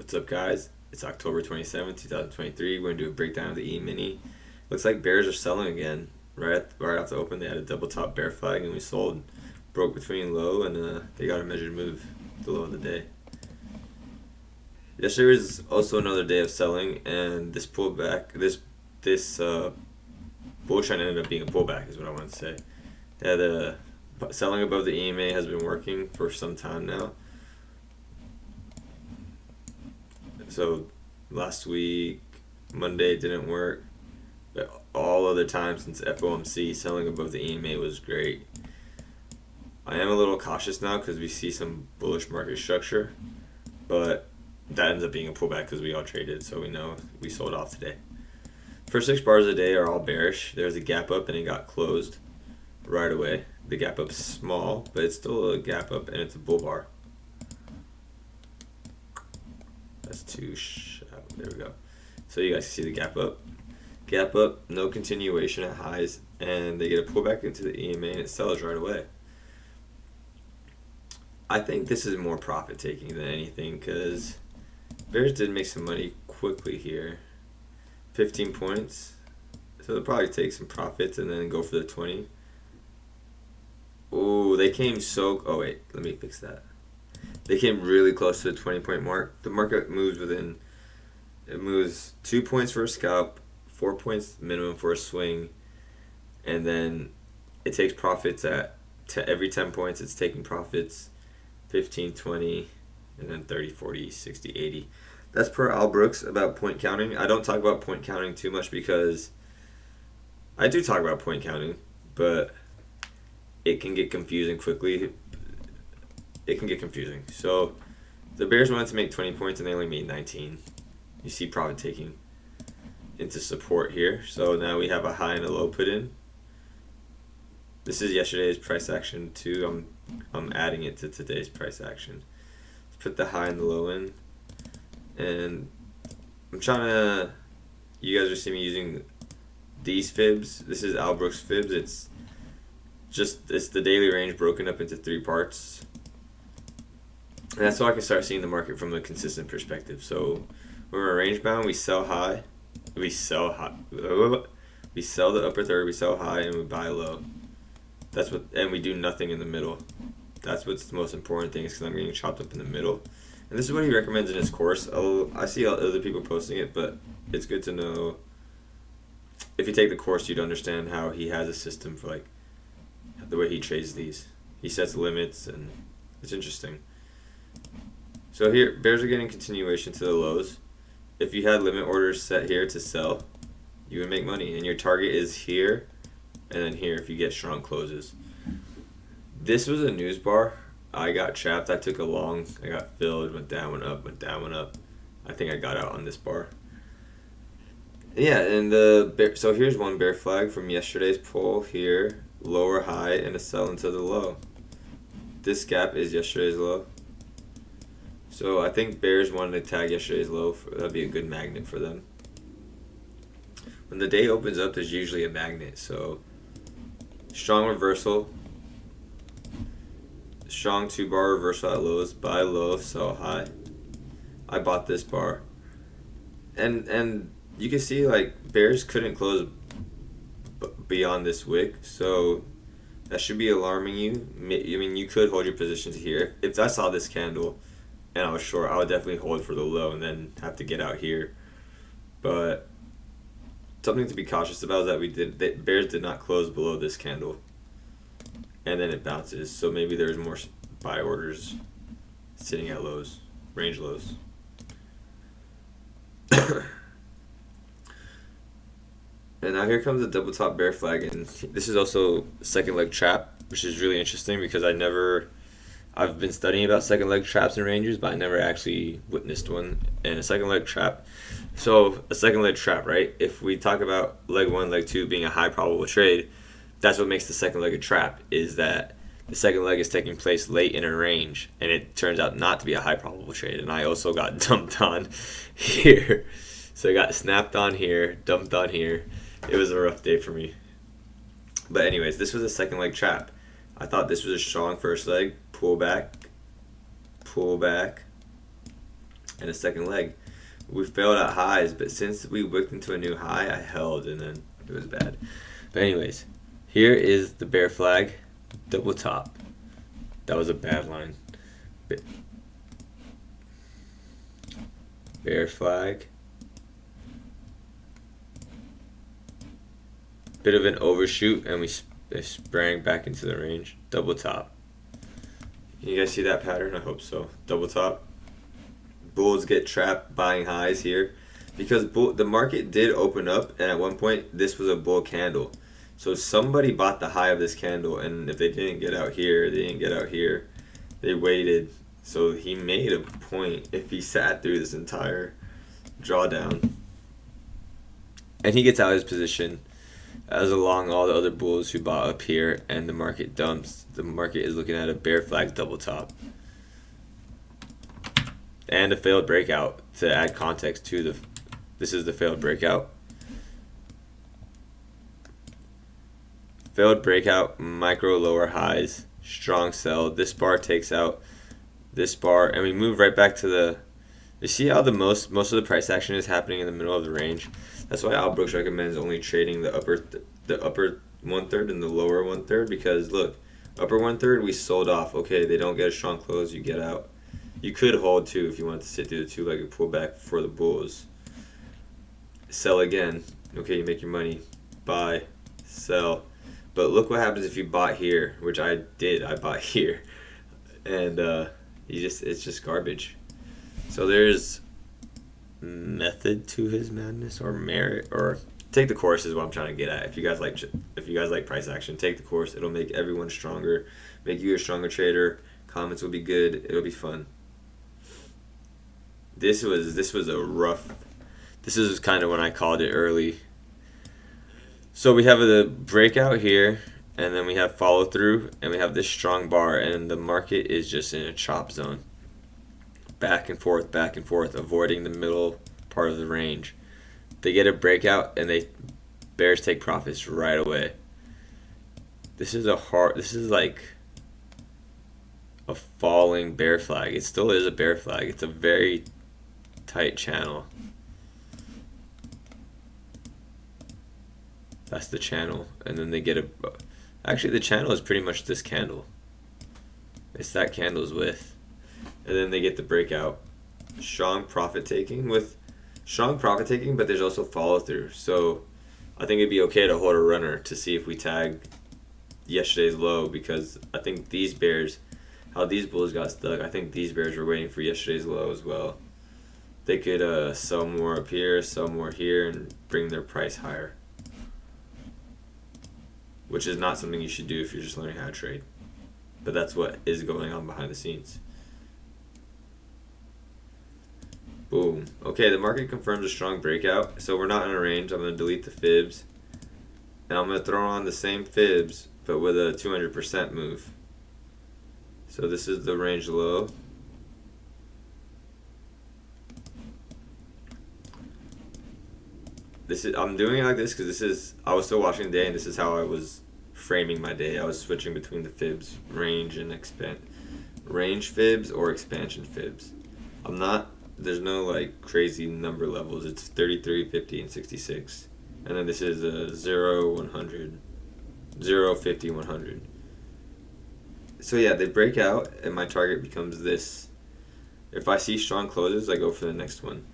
What's up, guys? It's October 27th, 2023. We're going to do a breakdown of the E-mini. Looks like bears are selling again. Right off the open, they had a double top bear flag, and we sold. Broke between low, and they got a measured move, the low of the day. Yesterday was also another day of selling, and this pullback, this bull trend ended up being a pullback, is what I want to say. The selling above the EMA has been working for some time now. So last week, Monday didn't work, but all other times since FOMC, selling above the EMA was great. I am a little cautious now because we see some bullish market structure, but that ends up being a pullback because we all traded, so we know we sold off today. First 6 bars of the day are all bearish. There's a gap up and it got closed right away. The gap up's small, but it's still a gap up and it's a bull bar. That's too shallow. There we go. So you guys see the gap up. Gap up, no continuation at highs, and they get a pullback into the EMA and it sells right away. I think this is more profit taking than anything because bears did make some money quickly here. 15 points. So they'll probably take some profits and then go for the 20. Oh, they came so... Oh, wait. Let me fix that. They came really close to the 20-point mark. The market moves within... It moves 2 points for a scalp, 4 points minimum for a swing, and then it takes profits at... To every 10 points, it's taking profits 15, 20, and then 30, 40, 60, 80. That's per Al Brooks about point counting. I don't talk about point counting too much because I do talk about point counting, but it can get confusing quickly. It can get confusing. So the bears wanted to make 20 points and they only made 19. You see profit taking into support here. So now we have a high and a low put in. This is yesterday's price action too. I'm adding it to today's price action. Let's put the high and the low in. And I'm trying to, you guys are seeing me using these fibs. This is Al Brooks fibs. It's the daily range broken up into 3 parts. And that's so I can start seeing the market from a consistent perspective. So when we're range bound, we sell high. We sell the upper third, we sell high, and we buy low. And we do nothing in the middle. That's what's the most important thing, is because I'm getting chopped up in the middle. And this is what he recommends in his course. I see other people posting it, but it's good to know. If you take the course, you'd understand how he has a system for like the way he trades these. He sets limits, and it's interesting. So here, bears are getting continuation to the lows. If you had limit orders set here to sell, you would make money, and your target is here, and then here if you get strong closes. This was a news bar. I got trapped. I took a long. I got filled. Went down, went up, went down, went up. I think I got out on this bar. Yeah, and so here's one bear flag from yesterday's pull here. Lower high and a sell into the low. This gap is yesterday's low. So I think bears wanted to tag yesterday's low. That'd be a good magnet for them. When the day opens up, there's usually a magnet. So strong reversal. Strong 2-bar reversal at lows. Buy low, sell high. I bought this bar. And you can see like bears couldn't close beyond this wick. So that should be alarming you. I mean, you could hold your positions here. If I saw this candle and I was short, I would definitely hold for the low and then have to get out here. But something to be cautious about is that bears did not close below this candle. And then it bounces, so maybe there's more buy orders sitting at lows, range lows. And now here comes a double top bear flag, and this is also second leg trap, which is really interesting because I've been studying about second leg traps and ranges, but I never actually witnessed one. And a second leg trap, so a second leg trap, right? If we talk about leg 1, leg 2 being a high probable trade, that's what makes the second leg a trap, is that the second leg is taking place late in a range, and it turns out not to be a high probable trade. And I also got dumped on here. So I got snapped on here, dumped on here. It was a rough day for me. But anyways, this was a second leg trap. I thought this was a strong first leg, pull back, and a second leg. We failed at highs, but since we wicked into a new high, I held, and then it was bad. But anyways, here is the bear flag, double top. That was a bad line. Bear flag. Bit of an overshoot, and we sprang back into the range. Double top. You guys see that pattern? I hope so. Double top. Bulls get trapped buying highs here because the market did open up, and at one point this was a bull candle. So somebody bought the high of this candle, and if they didn't get out here, they didn't get out here. They waited. So he made a point if he sat through this entire drawdown. And he gets out of his position, as along all the other bulls who bought up here, and the market dumps. The market is looking at a bear flag double top. And a failed breakout to add context to this is the failed breakout. Failed breakout, micro lower highs, strong sell. This bar takes out this bar, and we move right back to you see how most of the price action is happening in the middle of the range. That's why Al Brooks recommends only trading the upper 1/3 and the lower 1/3, because look, upper 1/3 we sold off. Okay, they don't get a strong close, you get out. You could hold too if you want to sit through the two-legged pullback for the bulls. Sell again. Okay, you make your money. Buy, sell. But look what happens if you bought here, which I did. I bought here, and it's just garbage. So there's method to his madness, or merit, or take the course is what I'm trying to get at. If you guys like price action, take the course. It'll make everyone stronger, make you a stronger trader. Comments will be good. It'll be fun. This was a rough. This is kind of when I called it early. So we have the breakout here, and then we have follow through, and we have this strong bar, and the market is just in a chop zone. Back and forth, avoiding the middle part of the range. They get a breakout, and bears take profits right away. This is like a falling bear flag. It still is a bear flag. It's a very tight channel. That's the channel, and then they get actually the channel is pretty much this candle. It's that candle's width, and then they get the breakout. Strong profit taking, but there's also follow through. So I think it'd be okay to hold a runner to see if we tag yesterday's low, because I think these bears, how these bulls got stuck, I think these bears were waiting for yesterday's low as well. They could sell more up here, sell more here, and bring their price higher, which is not something you should do if you're just learning how to trade. But that's what is going on behind the scenes. Boom. Okay, the market confirms a strong breakout, so we're not in a range. I'm going to delete the fibs, and I'm going to throw on the same fibs, but with a 200% move. So this is the range low. I'm doing it like this because I was still watching the day, and this is how I was framing my day. I was switching between the fibs, range and range fibs or expansion fibs. There's no like crazy number levels. It's 33, 50, and 66. And then this is a 0, 100, 0, 50, 100. So yeah, they break out, and my target becomes this. If I see strong closes, I go for the next one.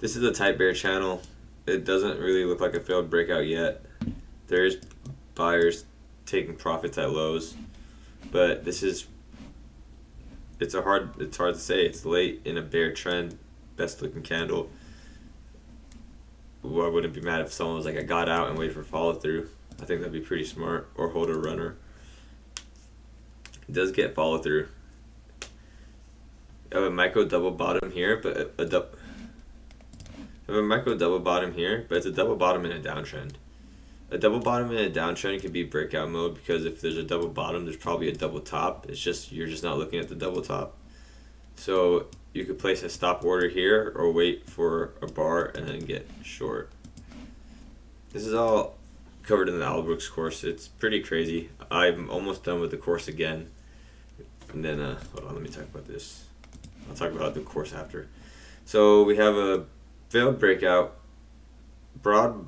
This is a tight bear channel. It doesn't really look like a failed breakout yet. There's buyers taking profits at lows, but it's hard to say. It's late in a bear trend, best looking candle. Well, I wouldn't be mad if someone was like, I got out and waited for follow through. I think that'd be pretty smart, or hold a runner. It does get follow through. I have a micro double bottom here, but I have a micro double bottom here, but it's a double bottom in a downtrend. A double bottom in a downtrend can be breakout mode, because if there's a double bottom, there's probably a double top. It's just you're just not looking at the double top. So you could place a stop order here, or wait for a bar and then get short. This is all covered in the Al Brooks course. It's pretty crazy. I'm almost done with the course again. And then hold on, let me talk about this. I'll talk about the course after. So we have a failed breakout, broad.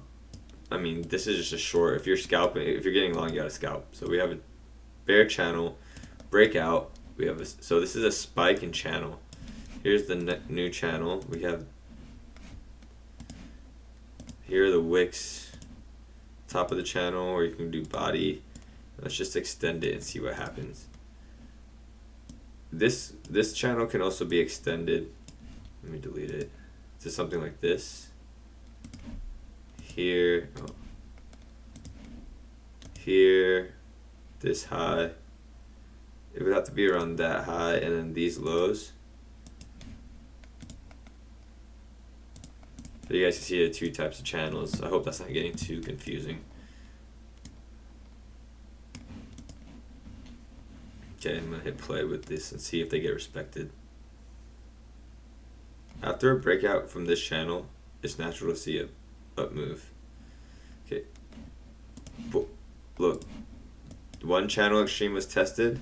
I mean, this is just a short. If you're scalping, if you're getting long, you gotta scalp. So we have a bear channel, breakout. We have so this is a spike in channel. Here's the new channel. We have here are the wicks, top of the channel, or you can do body. Let's just extend it and see what happens. This channel can also be extended. Let me delete it to something like this. Here, oh. Here, this high. It would have to be around that high, and then these lows. So you guys can see the two types of channels. I hope that's not getting too confusing. Okay, I'm gonna hit play with this and see if they get respected. After a breakout from this channel, it's natural to see a up move. Okay, look, one channel extreme was tested.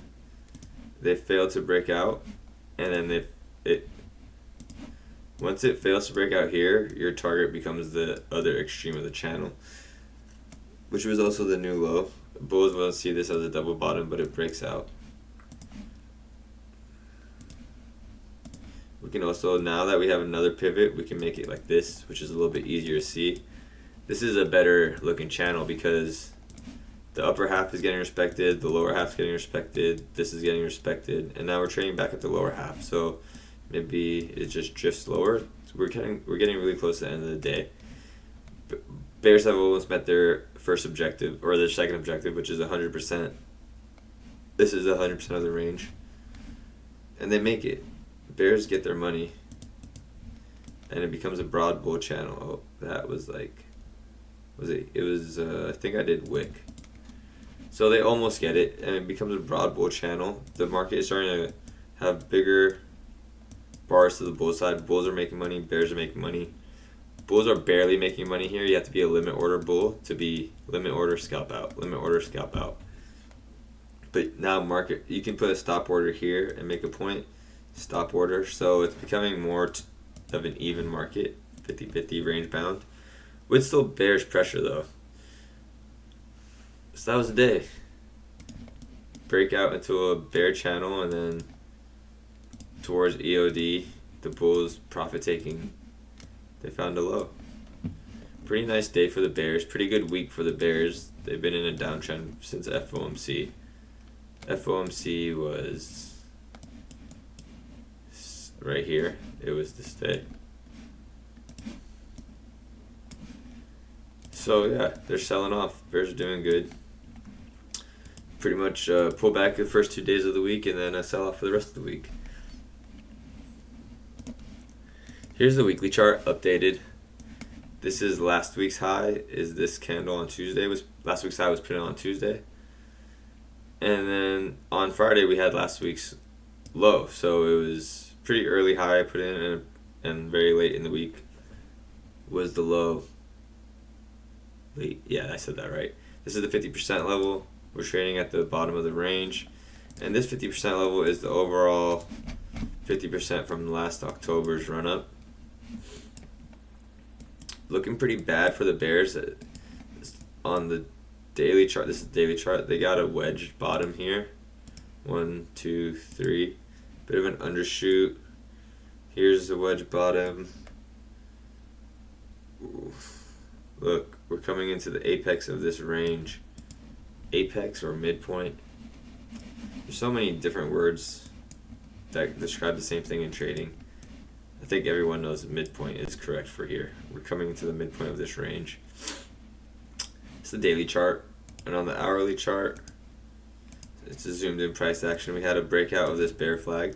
They failed to break out, and then once it fails to break out here, your target becomes the other extreme of the channel, which was also the new low. Bulls won't see this as a double bottom, but it breaks out. We can also, now that we have another pivot, we can make it like this, which is a little bit easier to see. This is a better looking channel because the upper half is getting respected, the lower half is getting respected, this is getting respected, and now we're trading back at the lower half. So maybe it just drifts lower. So we're getting really close to the end of the day. Bears have almost met their first objective, or their second objective, which is 100%. This is 100% of the range, and they make it. Bears get their money, and it becomes a broad bull channel. Oh, that was like, it was I think I did wick. So they almost get it, and it becomes a broad bull channel. The market is starting to have bigger bars to the bull side. Bulls are making money, bears are making money. Bulls are barely making money here. You have to be a limit order bull to be limit order scalp out, limit order scalp out. But now market, you can put a stop order here and make a point. Stop order, so it's becoming more of an even market, 50-50 range bound, with still bearish pressure though. So that was the day. Break out into a bear channel, and then towards EOD, the bulls profit taking. They found a low. Pretty nice day for the bears. Pretty good week for the bears. They've been in a downtrend since FOMC. FOMC was right here. It was this day. So yeah, they're selling off. Bears are doing good. Pretty much pull back the first 2 days of the week, and then sell off for the rest of the week. Here's the weekly chart updated. This is last week's high. Is this candle on Tuesday? Last week's high was put on Tuesday, and then on Friday we had last week's low. So it was pretty early high I put in, and very late in the week was the low. Wait, yeah, I said that right. This is the 50% level. We're trading at the bottom of the range, and this 50% level is the overall 50% from last October's run up. Looking pretty bad for the bears on the daily chart. This is the daily chart. They got a wedge bottom here. 1, 2, 3. Bit of an undershoot. Here's the wedge bottom. Ooh. Look, we're coming into the apex of this range. Apex or midpoint. There's so many different words that describe the same thing in trading. I think everyone knows that midpoint is correct for here. We're coming into the midpoint of this range. It's the daily chart. And on the hourly chart, it's a zoomed in price action. We had a breakout of this bear flag.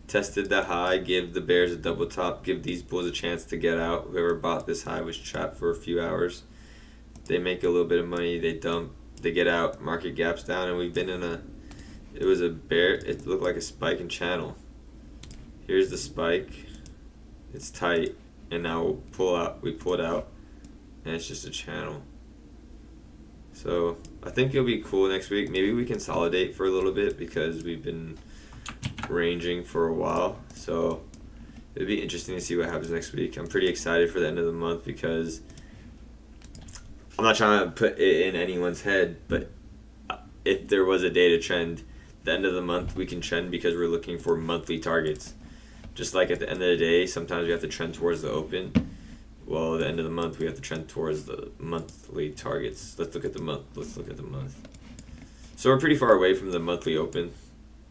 Tested the high, give the bears a double top, give these bulls a chance to get out. Whoever bought this high was trapped for a few hours. They make a little bit of money, they dump, they get out, market gaps down, and we've been in it was a bear, it looked like a spike in channel. Here's the spike, it's tight, and now we pull it out, and it's just a channel. So I think it'll be cool next week. Maybe we consolidate for a little bit because we've been ranging for a while. So it'll be interesting to see what happens next week. I'm pretty excited for the end of the month because I'm not trying to put it in anyone's head, but if there was a day to trend, the end of the month we can trend because we're looking for monthly targets. Just like at the end of the day, sometimes we have to trend towards the open. Well, at the end of the month, we have to trend towards the monthly targets. Let's look at the month. So we're pretty far away from the monthly open.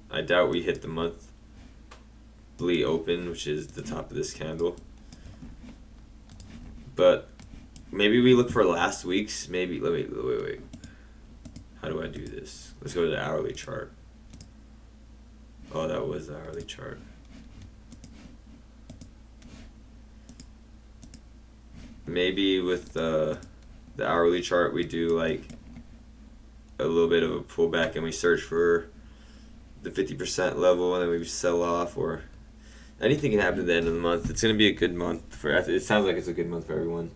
I doubt we hit the monthly open, which is the top of this candle. But maybe we look for last week's. Maybe, wait. How do I do this? Let's go to the hourly chart. Oh, that was the hourly chart. Maybe with the hourly chart we do like a little bit of a pullback and we search for the 50% level and then we sell off, or anything can happen at the end of the month. It's going to be a good month for, it sounds like it's a good month for everyone.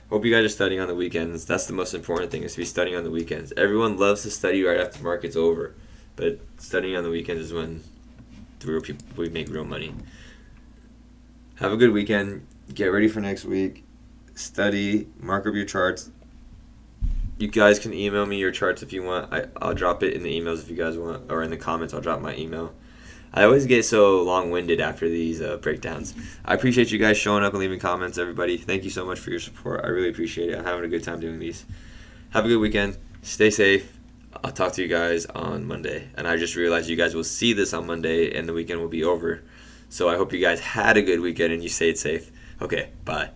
Hope you guys are studying on the weekends. That's the most important thing, is to be studying on the weekends. Everyone loves to study right after market's over, but studying on the weekends is when the real people, we make real money. Have a good weekend. Get ready for next week. Study, mark up your charts. You guys can email me your charts if you want. I'll drop it in the emails if you guys want, or in the comments I'll drop my email. I always get so long-winded after these breakdowns. I appreciate you guys showing up and leaving comments, everybody. Thank you so much for your support. I really appreciate it. I'm having a good time doing these. Have a good weekend. Stay safe. I'll talk to you guys on Monday. And I just realized you guys will see this on Monday and the weekend will be over. So I hope you guys had a good weekend and you stayed safe. Okay, bye.